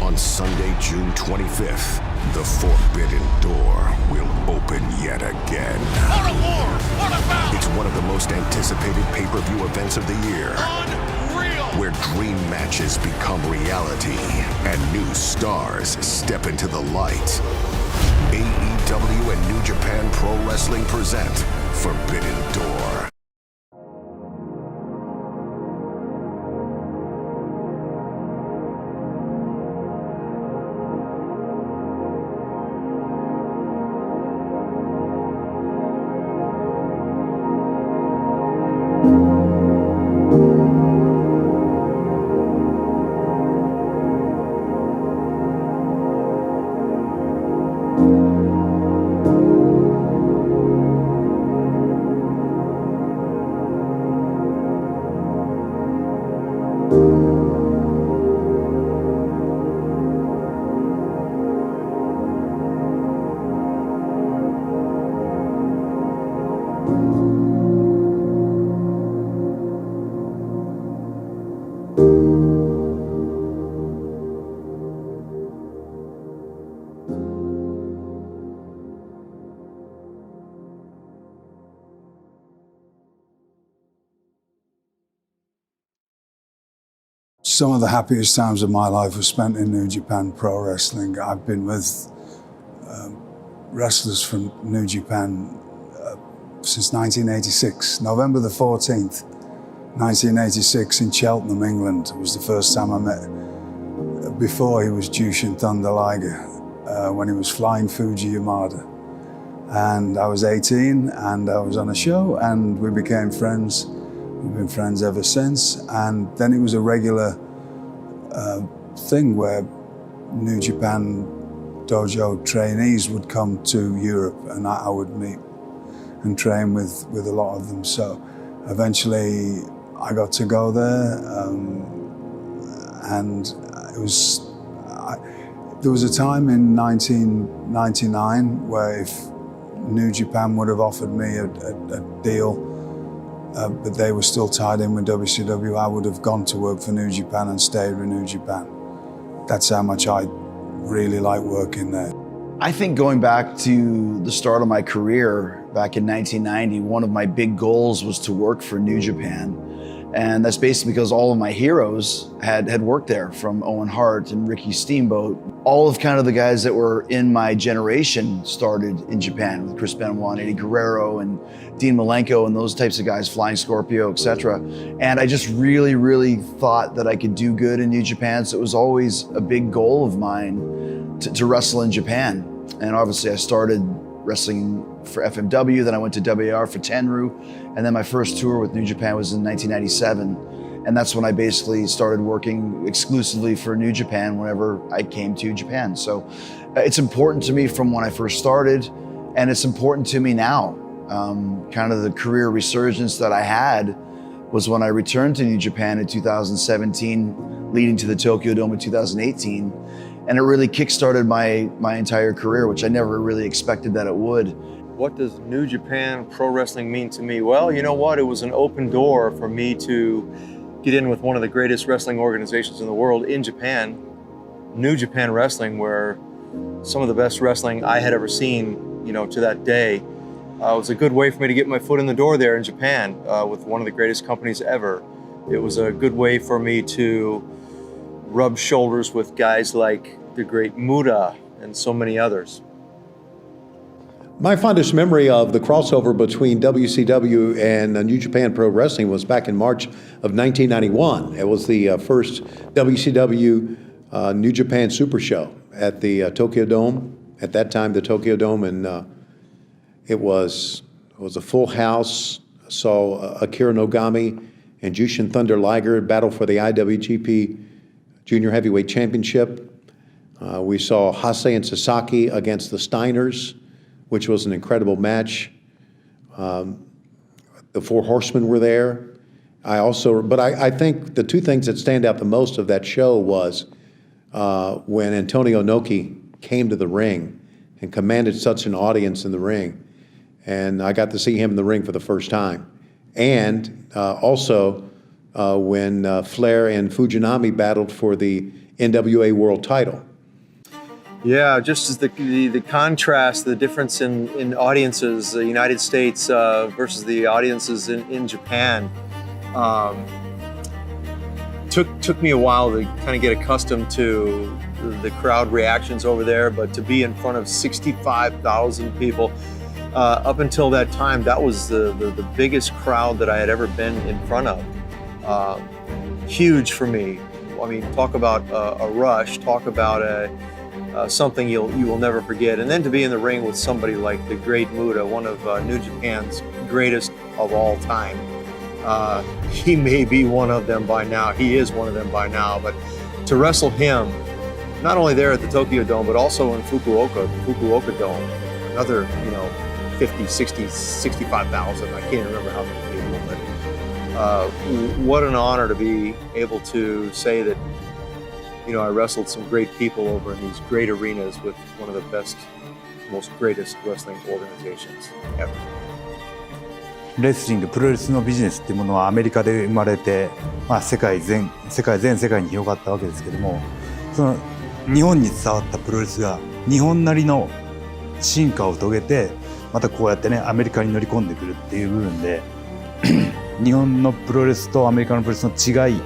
On Sunday, June 25th, the Forbidden Door will open yet again. What a war! What a bout! It's one of the most anticipated pay-per-view events of the year. Unreal! Where dream matches become reality and new stars step into the light. AEW and New Japan Pro Wrestling present Forbidden Door. Some of the happiest times of my life were spent in New Japan Pro Wrestling. I've been with wrestlers from New Japan since 1986. November the 14th, 1986 in Cheltenham, England was the first time I met. Before he was Jushin Thunder Liger, when he was Flying Fuji Yamada. And I was 18 and I was on a show and we became friends. We've been friends ever since, and then it was a regular thing where New Japan dojo trainees would come to Europe, and I would meet and train with a lot of them. So eventually I got to go there, and there was a time in 1999 where if New Japan would have offered me a deal, but they were still tied in with WCW, I would have gone to work for New Japan and stayed with New Japan. That's how much I really like working there. I think going back to the start of my career back in 1990, one of my big goals was to work for New Japan. And that's basically because all of my heroes had worked there, from Owen Hart and Ricky Steamboat. All of kind of the guys that were in my generation started in Japan, with Chris Benoit and Eddie Guerrero and Dean Malenko and those types of guys, Flying Scorpio, etc. And I just really, really thought that I could do good in New Japan. So it was always a big goal of mine to wrestle in Japan. And obviously I started wrestling for FMW, then I went to WAR for Tenryu, and then my first tour with New Japan was in 1997. And that's when I basically started working exclusively for New Japan whenever I came to Japan. So it's important to me from when I first started, and it's important to me now. Kind of the career resurgence that I had was when I returned to New Japan in 2017, leading to the Tokyo Dome in 2018. And it really kickstarted my entire career, which I never really expected that it would. What does New Japan Pro Wrestling mean to me? Well, you know what? It was an open door for me to get in with one of the greatest wrestling organizations in the world in Japan, New Japan Wrestling, where some of the best wrestling I had ever seen, to that day. It was a good way for me to get my foot in the door there in Japan with one of the greatest companies ever. It was a good way for me to rub shoulders with guys like the great Muda and so many others. My fondest memory of the crossover between WCW and New Japan Pro Wrestling was back in March of 1991. It was the first WCW New Japan Super Show at the Tokyo Dome. At that time, the Tokyo Dome, and it was a full house. I saw Akira Nogami and Jushin Thunder Liger battle for the IWGP Junior Heavyweight Championship. We saw Hase and Sasaki against the Steiners, which was an incredible match. The Four Horsemen were there. I think the two things that stand out the most of that show was when Antonio Inoki came to the ring and commanded such an audience in the ring. And I got to see him in the ring for the first time. And also when Flair and Fujinami battled for the NWA World title. Yeah, just as the contrast, the difference in audiences, the United States versus the audiences in Japan, took me a while to kind of get accustomed to the crowd reactions over there, but to be in front of 65,000 people, up until that time, that was the biggest crowd that I had ever been in front of. Huge for me. I mean, talk about a rush, talk about something you will never forget. And then to be in the ring with somebody like the great Muta, one of New Japan's greatest of all time. He may be one of them by now. He is one of them by now. But to wrestle him, not only there at the Tokyo Dome, but also in Fukuoka Dome, another, 50, 60, 65,000. I can't remember how many people, but what an honor to be able to say that, I wrestled some great people over in these great arenas with one of the best, most greatest wrestling organizations ever. レスリング、プロレスのビジネスっていうものはアメリカで生まれて、全世界に広がったわけですけども、その日本に伝わったプロレスが日本なりの進化を遂げて、またこうやってねアメリカに乗り込んでくるっていう部分で日本のプロレスとアメリカのプロレスの違い、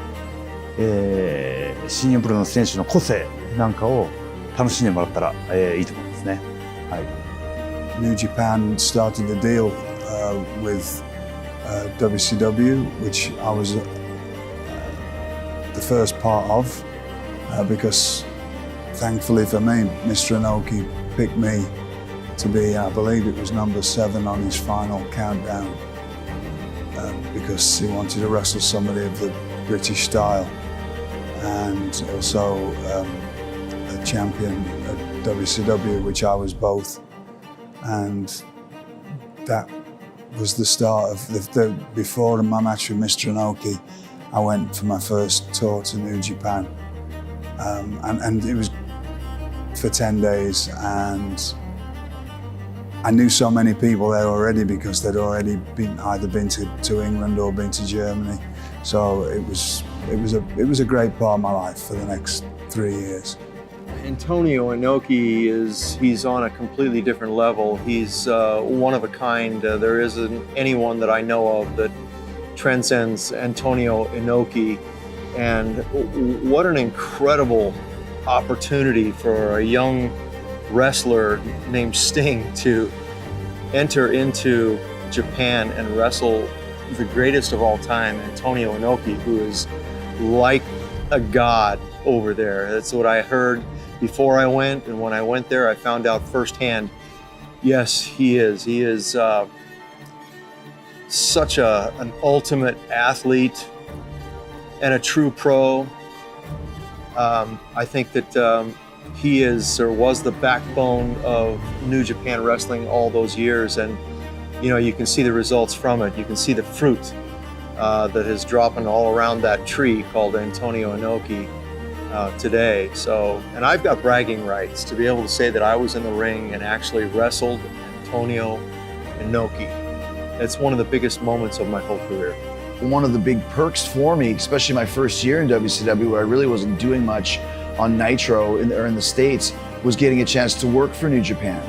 新日本プロの選手の個性なんかを楽しんでもらったら、いいと思いますね。はい。New Japan started the deal with WCW, which I was the first part of, because thankfully for me, Mr. Inoki picked me to be, I believe it was number 7 on his final countdown, because he wanted to wrestle somebody of the British style, and also a champion at WCW, which I was both, and that was the start of before my match with Mr. Inoki. I went for my first tour to New Japan, and it was for 10 days, and I knew so many people there already because they'd already either been to England or been to Germany. So it was a great part of my life for the next 3 years. Antonio Inoki he's on a completely different level. He's one of a kind. There isn't anyone that I know of that transcends Antonio Inoki. And what an incredible opportunity for a young wrestler named Sting to enter into Japan and wrestle the greatest of all time, Antonio Inoki, who is like a god over there. That's what I heard before I went, and when I went there, I found out firsthand, yes, he is. He is such an ultimate athlete and a true pro. I think that he is or was the backbone of New Japan Wrestling all those years, and you can see the results from it. You can see the fruit that is dropping all around that tree called Antonio Inoki today. So, and I've got bragging rights to be able to say that I was in the ring and actually wrestled Antonio Inoki. It's one of the biggest moments of my whole career. One of the big perks for me, especially my first year in WCW, where I really wasn't doing much on Nitro or in the States, was getting a chance to work for New Japan.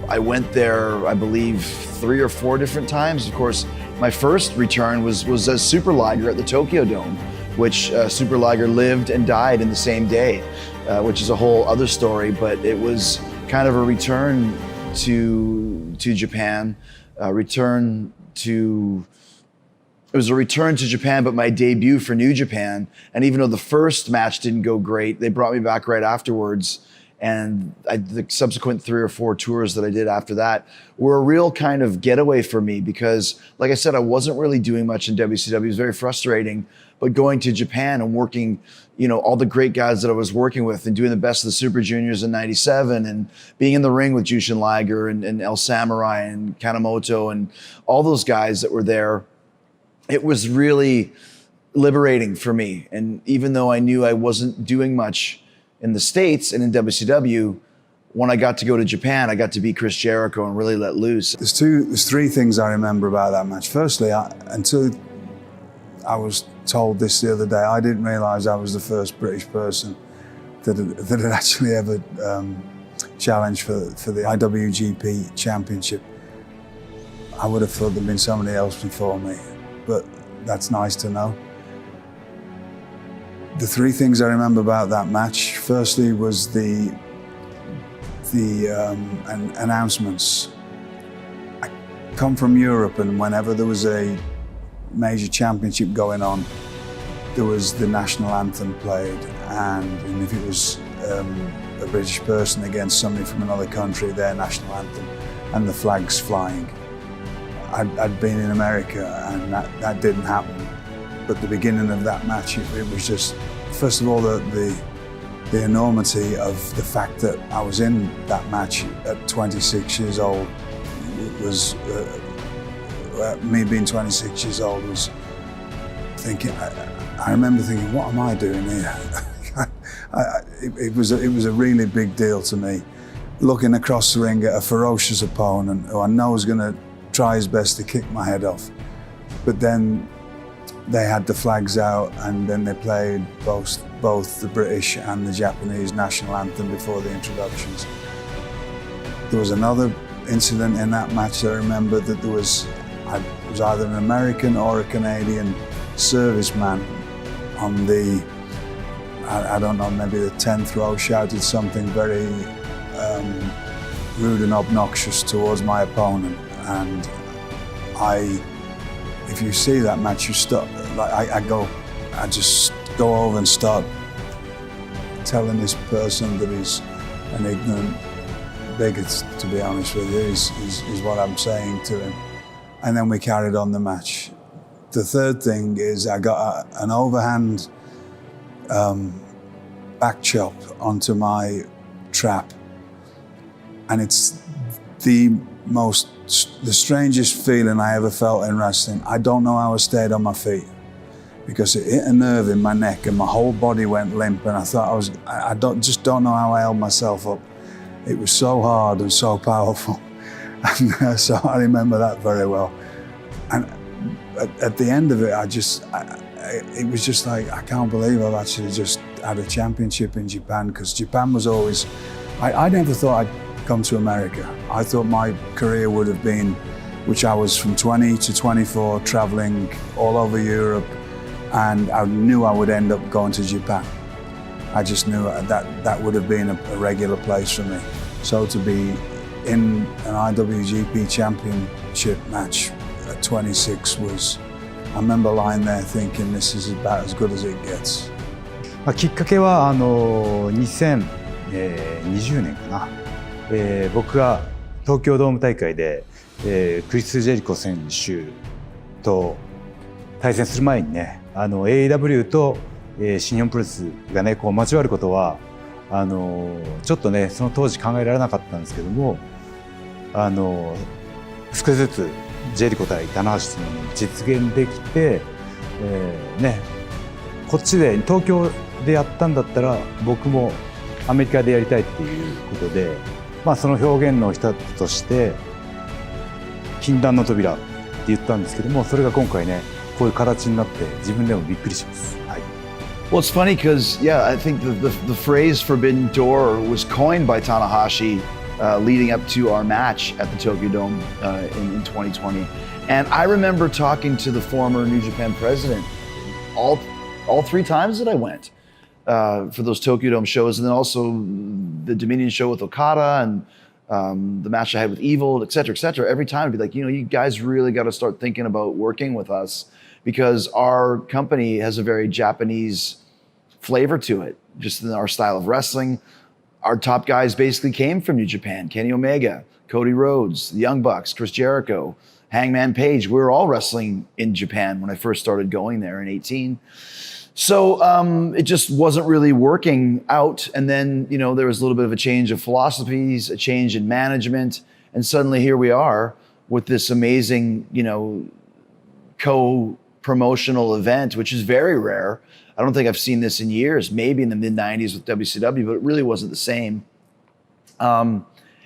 I went there, I believe, 3 or 4 different times. Of course, my first return was as Super Liger at the Tokyo Dome, which Super Liger lived and died in the same day, which is a whole other story. But it was kind of a return to Japan, It was a return to Japan, but my debut for New Japan. And even though the first match didn't go great, they brought me back right afterwards. And the subsequent 3 or 4 tours that I did after that were a real kind of getaway for me because, like I said, I wasn't really doing much in WCW. It was very frustrating. But going to Japan and working, all the great guys that I was working with and doing the best of the Super Juniors in '97 and being in the ring with Jushin Liger and El Samurai and Kanemoto and all those guys that were there, it was really liberating for me. And even though I knew I wasn't doing much in the States and in WCW, when I got to go to Japan, I got to be Chris Jericho and really let loose. There's 3 things I remember about that match. Firstly, I was told this the other day. I didn't realise I was the first British person that had actually ever challenged for the IWGP Championship. I would have thought there'd been somebody else before me, but that's nice to know. The three things I remember about that match, firstly, was the announcements. I come from Europe, and whenever there was a major championship going on, there was the national anthem played, and if it was a British person against somebody from another country, their national anthem, and the flags flying. I'd been in America, and that didn't happen. But the beginning of that match, it was just, first of all, the enormity of the fact that I was in that match at 26 years old was, me being 26 years old was thinking, I remember thinking, what am I doing here? It was a really big deal to me. Looking across the ring at a ferocious opponent who I know is going to try his best to kick my head off. But then they had the flags out, and then they played both the British and the Japanese national anthem before the introductions. There was another incident in that match that I remember, that it was either an American or a Canadian serviceman on the, I don't know, maybe the 10th row, shouted something very rude and obnoxious towards my opponent. And if you see that match, you stop. Like I just go over and start telling this person that he's an ignorant bigot, to be honest with you, is what I'm saying to him. And then we carried on the match. The third thing is I got an overhand back chop onto my trap, and it's the strangest feeling I ever felt in wrestling. I don't know how I stayed on my feet, because it hit a nerve in my neck and my whole body went limp, and I thought I just don't know how I held myself up. It was so hard and so powerful. And so I remember that very well. And at the end of it, it was just like, I can't believe I've actually just had a championship in Japan, because Japan was always, I never thought I'd come to America. I thought my career would have been, which I was from 20 to 24, traveling all over Europe, and I knew I would end up going to Japan. I just knew that would have been a regular place for me. So to be in an IWGP Championship match at 26 was, I remember lying there thinking, this is about as good as it gets. きっかけは2020年かな。僕が東京ドーム大会で、クリス・ジェリコ選手と対戦する前にね、AEW と、新日本プロレスがね、こう交わることはちょっとね、その当時考えられなかったんですけども、少しずつジェリコ対棚橋さんに実現できて、ね、こっちで東京でやったんだったら僕もアメリカでやりたいっていうことで、その表現の一つとして禁断の扉って言ったんですけども、それが今回ね、こういう形になって自分でもびっくりします。はい。Well, it's funny because, yeah, I think the phrase Forbidden Door was coined by Tanahashi leading up to our match at the Tokyo Dome in 2020. And I remember talking to the former New Japan president all three times that I went for those Tokyo Dome shows, and then also the Dominion show with Okada and the match I had with Evil, et cetera, et cetera. Every time I'd be like, you guys really got to start thinking about working with us, because our company has a very Japanese flavor to it, just in our style of wrestling. Our top guys basically came from New Japan: Kenny Omega, Cody Rhodes, the Young Bucks, Chris Jericho, Hangman Page. We were all wrestling in Japan when I first started going there in 18. So it just wasn't really working out. And then, there was a little bit of a change of philosophies, a change in management. And suddenly here we are with this amazing, co-promotional event, which is very rare. I don't think I've seen this in years, maybe in the mid-90s with WCW, but it really wasn't the same. And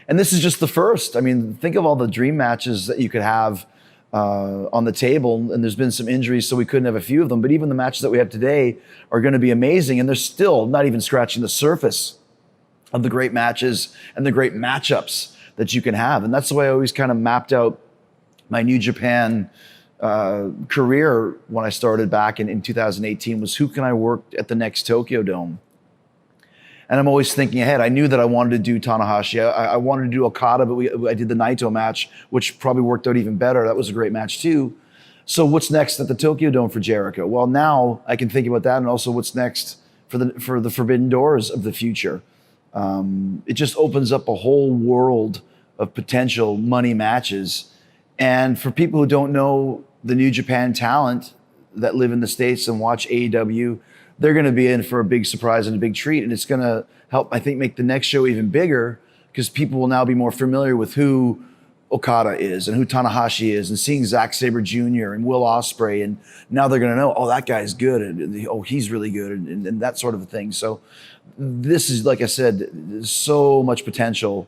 this is just the first. I mean, think of all the dream matches that you could have on the table, and there's been some injuries, so we couldn't have a few of them. But even the matches that we have today are going to be amazing, and they're still not even scratching the surface of the great matches and the great matchups that you can have. And that's the way I always kind of mapped out my New Japan career when I started back in 2018 was who can I work at the next Tokyo Dome? And I'm always thinking ahead. I knew that I wanted to do Tanahashi. I wanted to do Okada, but I did the Naito match, which probably worked out even better. That was a great match too. So what's next at the Tokyo Dome for Jericho? Well, now I can think about that, and also what's next for the Forbidden Doors of the future. It just opens up a whole world of potential money matches. And for people who don't know the New Japan talent that live in the States and watch AEW, they're going to be in for a big surprise and a big treat. And it's going to help, I think, make the next show even bigger because people will now be more familiar with who Okada is and who Tanahashi is, and seeing Zack Sabre Jr. and Will Ospreay. And now they're going to know, oh, that guy's good. And oh, he's really good. And that sort of a thing. So this is, like I said, so much potential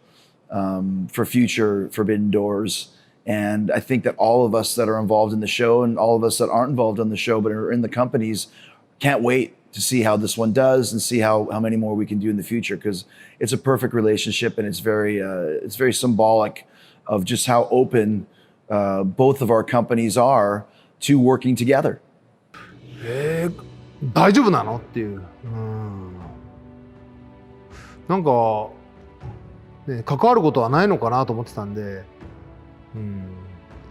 for future Forbidden Doors. And I think that all of us that are involved in the show and all of us that aren't involved in the show but are in the companies can't wait to see how this one does and see how many more we can do in the future, because it's a perfect relationship, and it's very symbolic of just how open both of our companies are to working together. 大丈夫なのっていう、なんか、ね、関わることはないのかなと思ってたんで、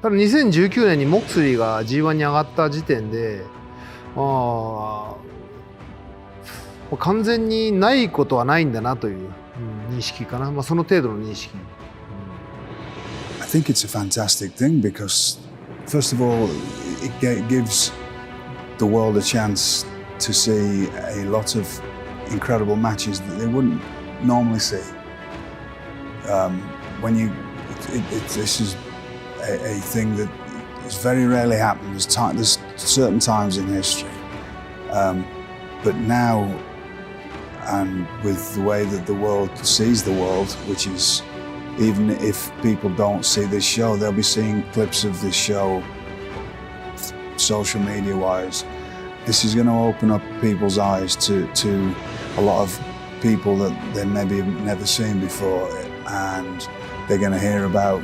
ただ2019年にモクスリーが G1 に上がった時点で、完全にないことはないんだなという、認識かな、その程度の認識。I think it's a fantastic thing because, first of all, it gives the world a chance to see a lot of incredible matches that they wouldn't normally see. This is a thing that has very rarely happened. There's certain times in history, but now, and with the way that the world sees the world, which is, even if people don't see this show, they'll be seeing clips of this show social media wise. This is going to open up people's eyes to a lot of people that they maybe have never seen before, and they're going to hear about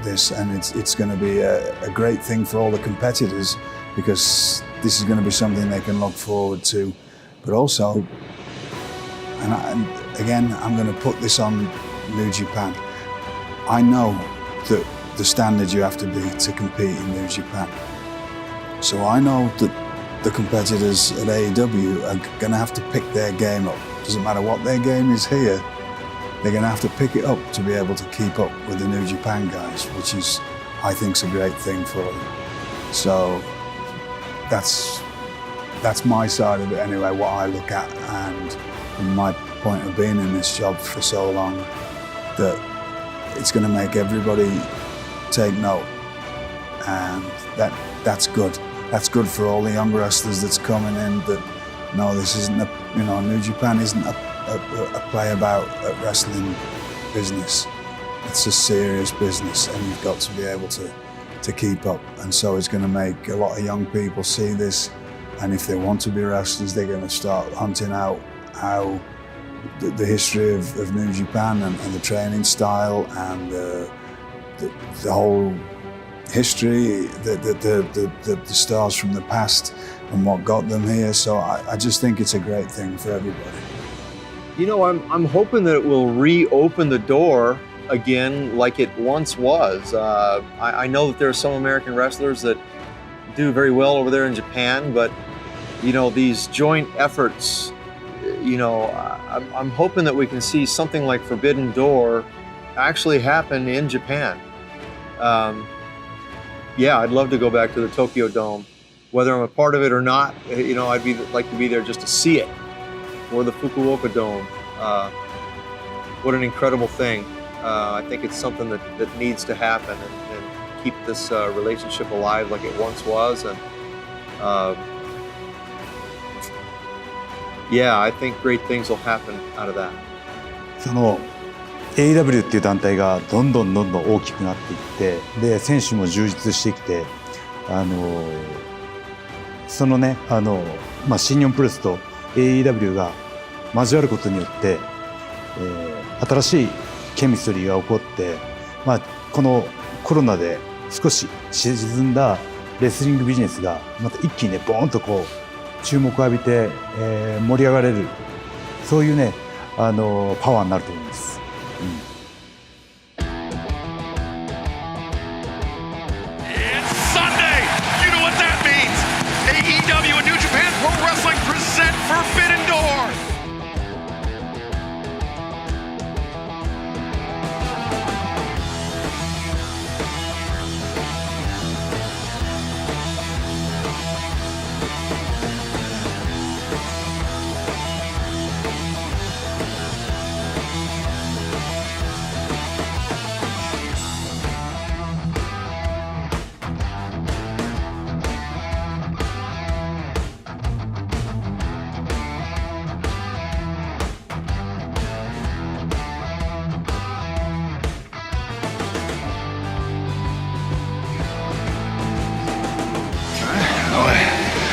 this, and it's going to be a great thing for all the competitors, because this is going to be something they can look forward to. But also, and again, I'm going to put this on New Japan. I know that the standard you have to be to compete in New Japan. So I know that the competitors at AEW are going to have to pick their game up. Doesn't matter what their game is here, they're going to have to pick it up to be able to keep up with the New Japan guys, which is, I think, is a great thing for them. So that's my side of it anyway, what I look at, and from my point of being in this job for so long, that it's going to make everybody take note, and that's good. That's good for all the young wrestlers that's coming in, that no, this isn't New Japan isn't a play about a wrestling business. It's a serious business, and you've got to be able to keep up. And so it's going to make a lot of young people see this, and if they want to be wrestlers, they're going to start hunting out how the history of New Japan and the training style and the whole history, the stars from the past and what got them here. So I just think it's a great thing for everybody. You know, I'm hoping that it will reopen the door again like it once was. I know that there are some American wrestlers that do very well over there in Japan, but you know, these joint efforts, you know, I'm hoping that we can see something like Forbidden Door actually happen in Japan. Yeah, I'd love to go back to the Tokyo Dome. Whether I'm a part of it or not, you know, I'd like to be there just to see it. Or the Fukuoka Dome. What an incredible thing. I think it's something that needs to happen and keep this relationship alive like it once was. And yeah, I think great things will happen out of that. AEW っていう団体がどんどん大きくなっていって、で選手も充実してきて、そのね新日本プロレスと AEW が交わることによって、新しいケミストリーが起こって、このコロナで少し沈んだレスリングビジネスがまた一気にねボーンとこう注目を浴びて、盛り上がれる、そういうねパワーになると思います。It's Sunday. You know what that means. AEW and New Japan Pro Wrestling present Forbidden Door.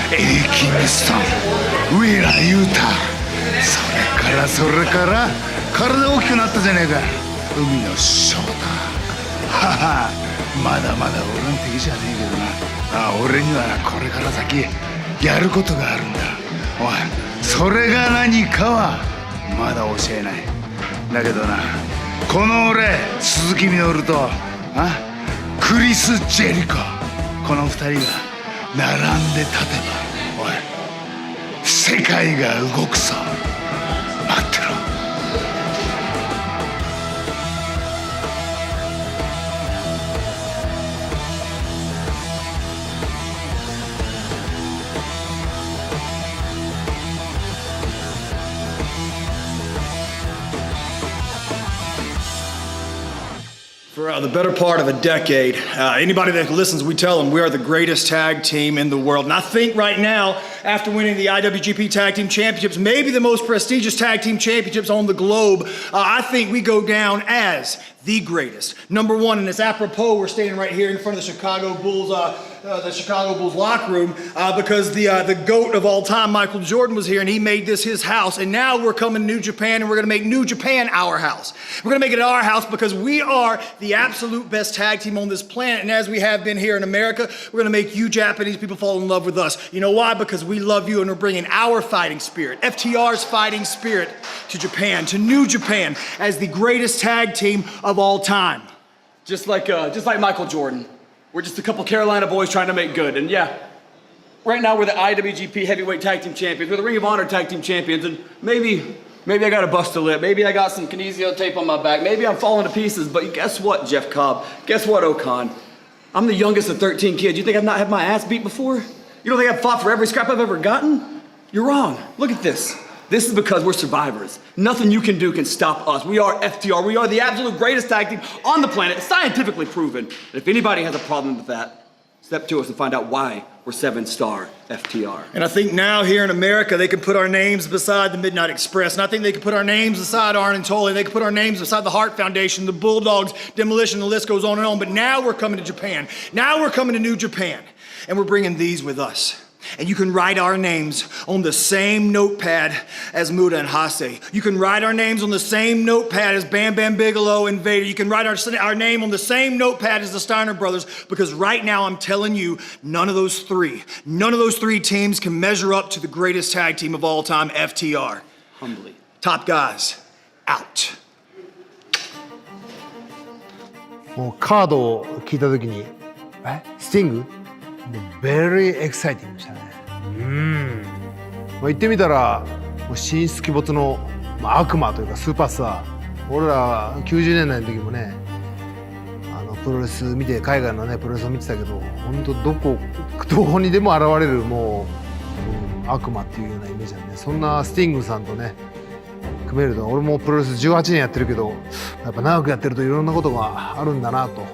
エリキンストン、ウィーラー・ユータ、それから体大きくなったじゃねえか、海の翔太。はは、まだまだ俺の敵じゃねえけどな。俺にはこれから先やることがあるんだ。おい、それが何かはまだ教えない。だけどな、この俺鈴木みのるとクリス・ジェリコ、この二人が並んで立てば、おい、世界が動くさ。待ってろ。For the better part of a decade, anybody that listens, we tell them we are the greatest tag team in the world. And I think right now, after winning the IWGP Tag Team Championships, maybe the most prestigious tag team championships on the globe, I think we go down as the greatest. Number one, and it's apropos we're standing right here in front of the Chicago Bulls locker room because the GOAT of all time, Michael Jordan, was here and he made this his house. And now we're coming to New Japan and we're going to make New Japan our house. We're going to make it our house because we are the absolute best tag team on this planet. And as we have been here in America, we're going to make you Japanese people fall in love with us. You know why? Because we love you and we're bringing our fighting spirit, FTR's fighting spirit, to Japan, to New Japan, as the greatest tag team of all time. Just like Michael Jordan. We're just a couple Carolina boys trying to make good. And yeah, right now we're the IWGP Heavyweight Tag Team Champions. We're the Ring of Honor Tag Team Champions. And maybe I got a busted lip. Maybe I got some kinesio tape on my back. Maybe I'm falling to pieces. But guess what, Jeff Cobb? Guess what, Okan? I'm the youngest of 13 kids. You think I've not had my ass beat before? You don't think I've fought for every scrap I've ever gotten? You're wrong. Look at this. This is because we're survivors. Nothing you can do can stop us. We are FTR. We are the absolute greatest tag team on the planet, scientifically proven. And if anybody has a problem with that, step to us and find out why we're 7-star FTR. And I think now here in America, they can put our names beside the Midnight Express. And I think they can put our names beside Arn and Tully. They can put our names beside the Hart Foundation, the Bulldogs, Demolition, the list goes on and on. But now we're coming to Japan. Now we're coming to New Japan. And we're bringing these with us. And you can write our names on the same notepad as Muda and Hase. You can write our names on the same notepad as Bam Bam Bigelow and Vader. You can write our name on the same notepad as the Steiner brothers, because right now I'm telling you, none of those three teams can measure up to the greatest tag team of all time, FTR. Humbly. Top guys, out. もうカードを聞いたときに、スティング？Very exciting でしたね。言ってみたら、もう神出鬼没の、悪魔というかスーパースター。俺ら90年代の時もね、プロレス見て、海外のねプロレスを見てたけど、本当どこにでも現れるもう、悪魔っていうようなイメージなんで、そんなスティングさんとね組めると、俺もプロレス18年やってるけど、やっぱ長くやってるといろんなことがあるんだなと、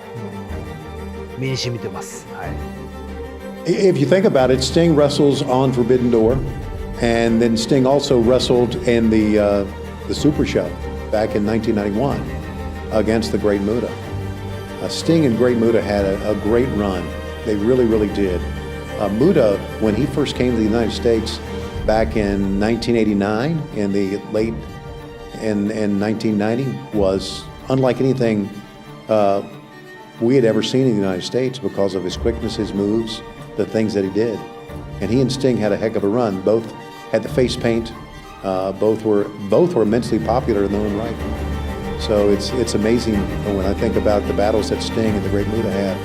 身に染みてます。はい。If you think about it, Sting wrestles on Forbidden Door, and then Sting also wrestled in the Super Show back in 1991. against the Great Muta. Sting and Great Muta had a great run. They really, really did. Muta, when he first came to the United States back in 1989, in 1990, was unlike anything we had ever seen in the United States because of his quickness, his moves, the things that he did. And he and Sting had a heck of a run. Both had the face paint. Both were immensely popular in their own right. So it's amazing when I think about the battles that Sting and the Great Muta had,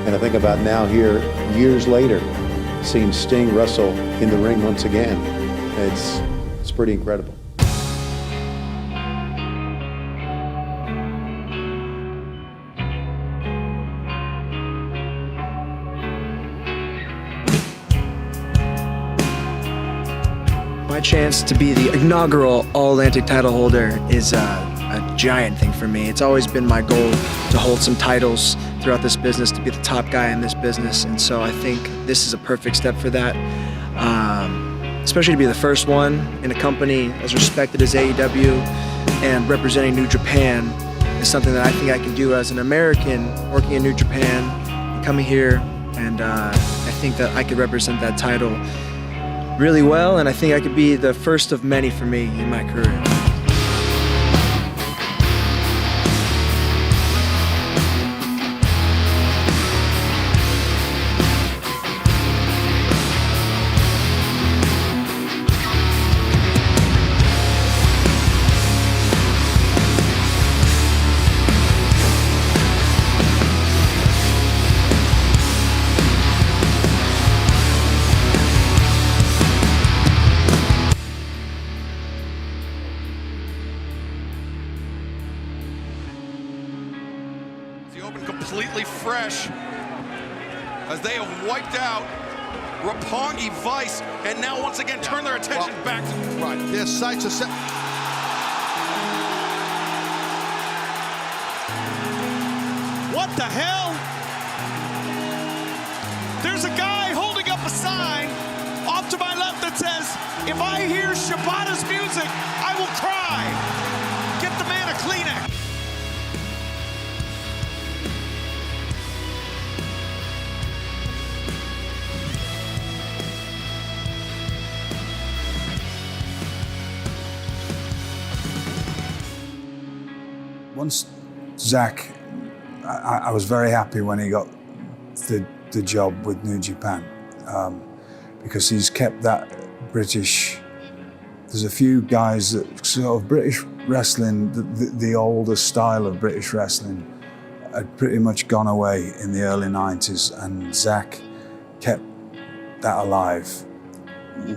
and I think about now here, years later, seeing Sting wrestle in the ring once again. It's pretty incredible. My chance to be the inaugural All-Atlantic title holder is a giant thing for me. It's always been my goal to hold some titles throughout this business, to be the top guy in this business, and so I think this is a perfect step for that. Especially to be the first one in a company as respected as AEW and representing New Japan is something that I think I can do as an American working in New Japan, coming here, and I think that I could represent that title really well, and I think I could be the first of many for me in my career. Completely fresh as they have wiped out Roppongi Vice and now once again turn their attention back to Right, their sights are set. What the hell? There's a guy holding up a sign off to my left that says, "If I hear Shibata's music, I will cry." Get the man a Kleenex. Once Zach, I was very happy when he got the job with New Japan because he's kept that British. There's a few guys that sort of British wrestling, the older style of British wrestling, had pretty much gone away in the early 90s, and Zach kept that alive.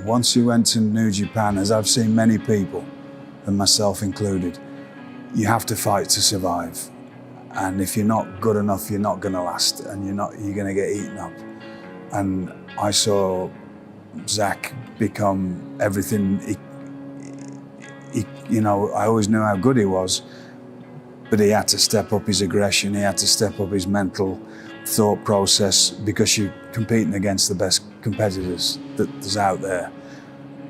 Once he went to New Japan, as I've seen many people, and myself included, you have to fight to survive. And if you're not good enough, you're not gonna last, and you're gonna get eaten up. And I saw Zach become everything I always knew how good he was, but he had to step up his aggression, he had to step up his mental thought process, because you're competing against the best competitors that there's out there.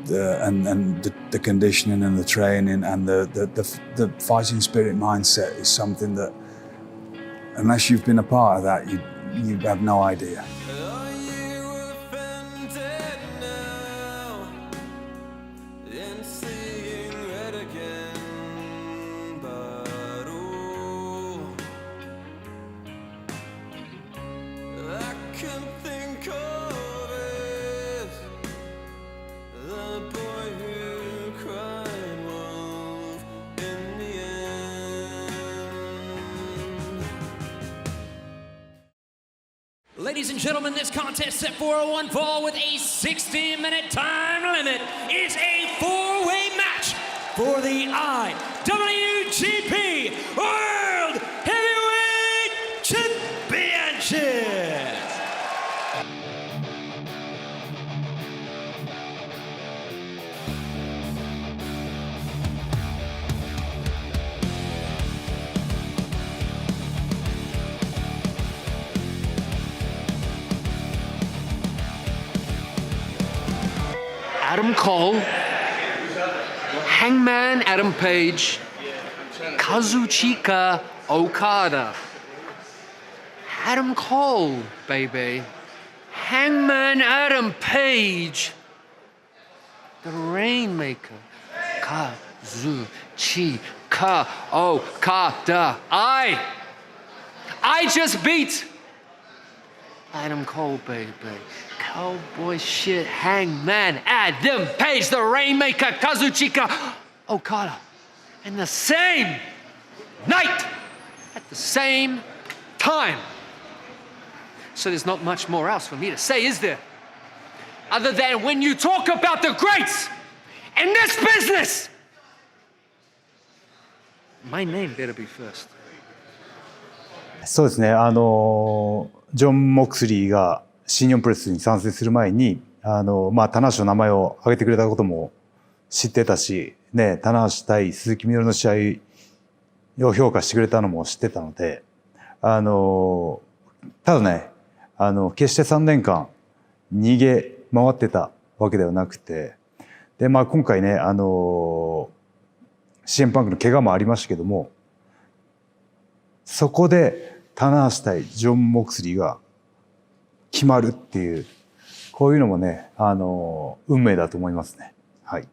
The conditioning and the training and the fighting spirit mindset is something that, unless you've been a part of that, you have no idea. Ladies and gentlemen, this contest set for a one fall with a 60-minute time limit is a four-way match for the IWGP World Heavyweight Championship. Adam Cole, Hangman Adam Page, Kazuchika Okada, Adam Cole, baby, Hangman Adam Page, the Rainmaker, Kazuchika Okada. I just beat Adam Cole, baby. Cowboy shit, Hangman Adam Page, the Rainmaker, Kazuchika Okada. In the same night, at the same time. So there's not much more else for me to say, is there? Other than when you talk about the greats in this business, my name better be first. そうですね、ジョン・モクスリーが新日本プロレスに参戦する前に、棚橋の名前を挙げてくれたことも知ってたし、ね、棚橋対鈴木みのるの試合を評価してくれたのも知ってたので、ただね、決して3年間逃げ回ってたわけではなくて、で、今回ね、CM パンクの怪我もありましたけども、そこで棚橋対ジョン・モクスリーが決まるっていう、こういうのもね、運命だと思いますね。はい。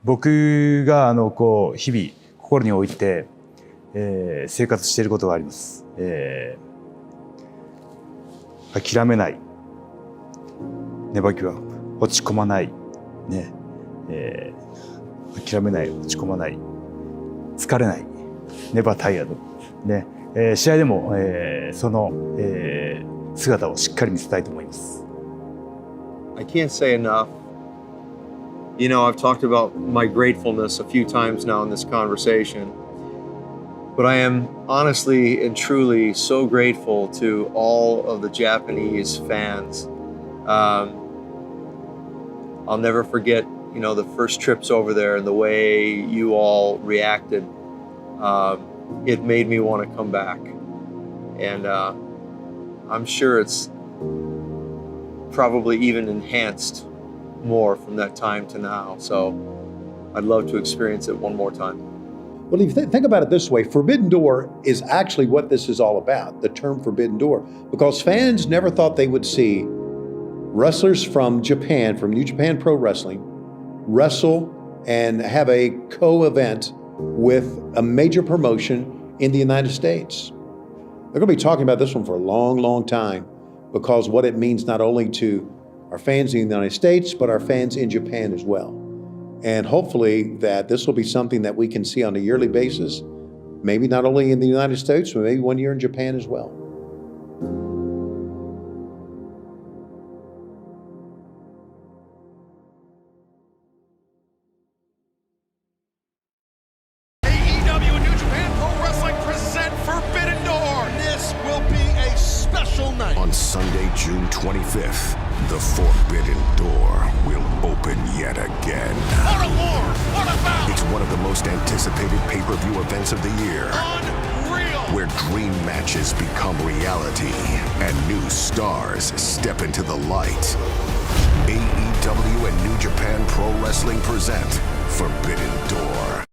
僕がこう日々心に置いて、生活していることがあります。諦めない、never give up、落ち込まない、ね、諦めない、落ち込まない、疲れない、never tired、ね、試合でも、その、姿をしっかり見せたいと思います。I can't say enough. You know, I've talked about my gratefulness a few times now in this conversation, but I am honestly and truly so grateful to all of the Japanese fans. I'll never forget, you know, the first trips over there and the way you all reacted. It made me want to come back. And I'm sure it's probably even enhanced more from that time to now. So I'd love to experience it one more time. Well, if you think about it this way, Forbidden Door is actually what this is all about, the term Forbidden Door, because fans never thought they would see wrestlers from Japan, from New Japan Pro Wrestling, wrestle and have a co-event with a major promotion in the United States. They're going to be talking about this one for a long, long time, because what it means not only to our fans in the United States, but our fans in Japan as well. And hopefully that this will be something that we can see on a yearly basis, maybe not only in the United States, but maybe one year in Japan as well. AEW and New Japan Pro Wrestling present Forbidden Door. This will be a special night. On Sunday, June 25th, the Forbidden Door will open yet again. What a war! What a bout! It's one of the most anticipated pay-per-view events of the year. Unreal! Where dream matches become reality and new stars step into the light. AEW and New Japan Pro Wrestling present Forbidden Door.